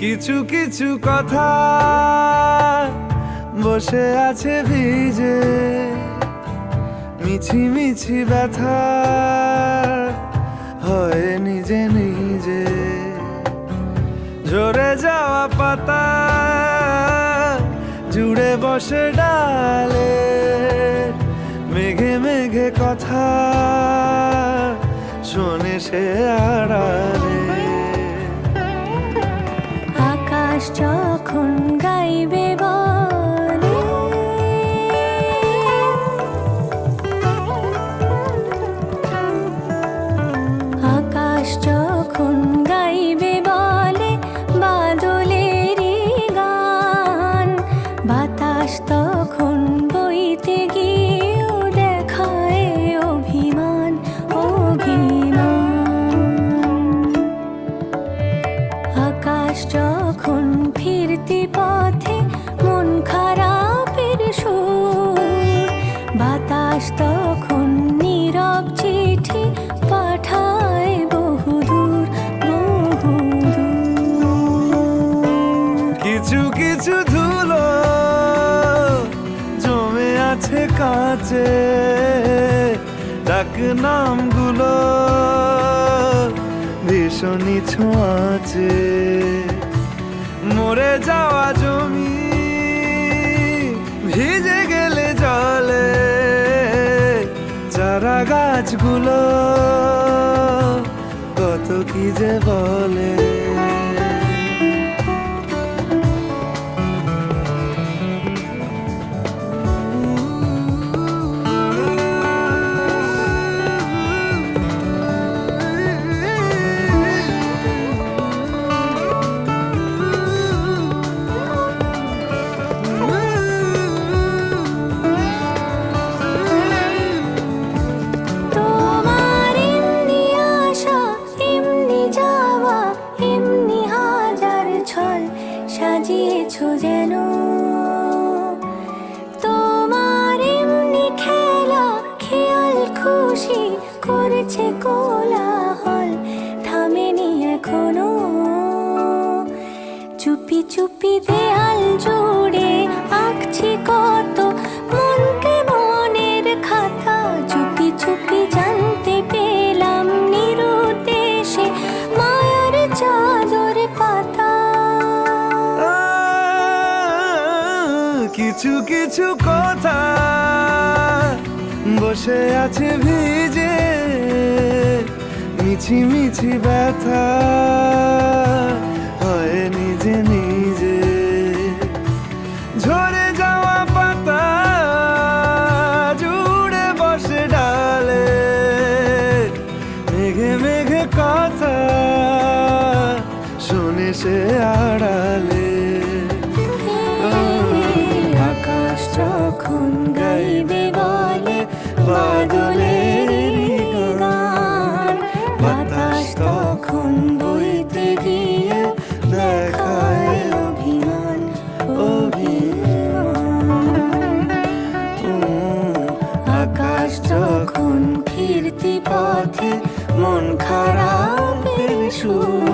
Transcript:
কিছু কিছু কথা বসে আছে ভিজে, মিছি মিছি ব্যথা হয় নিজে নিজে। ঝরে যাওয়া পাতা জুড়ে বসে ডালে, মেঘে মেঘে কথা শোনে সে আড়ালে। আকাশ যখন গাইবে বলে, আকাশ যখন গাইবে বলে বাদলেরই গান, বাতাস তখন বইতে গিয়েও দেখায় অভিমান অভিমান। আকাশ যখন ফিরতি পথে মন খারাপের সুর, বাতাস তখন নীরব চিঠি পাঠায় বহুদূর বহুদূর। কিছু কিছু ধুলো জমে আছে কাছে, ডাক নামগুলো ভীষণই ছোঁয়াচে। মরে যাওয়া জমি ভিজে গেলে জলে, চারা গাছগুলো কত কি যে বলে। সাজিয়েছো যেন তোমার এমনি খেলা, খেয়াল খুশি করেছে কোলাহল, থামেনি এখনো। চুপি চুপি দেয়াল জুড়ে আঁকছি কত মনকে মনের খাতা, চুপি চুপি জানতে পেলাম নিরুদ্দেশে মায়ার চাদরে পাতা। কিছু কিছু কথা বসে আছে ভিজে, মিছি মিছি ব্যথা হয় নিজে নিজে। ঝরে যাওয়া পাতা জুড়ে বসে ডালে, মেঘে মেঘে কথা শোনে সে আড়ালে। আকাশ যখন গাইবে বলে বাদলের গান, বাতাস তখন বইতে গিয়ে দেখায় অভিমান অভিমান। আকাশ যখন ফিরতি পথে মন খারাপের সুর,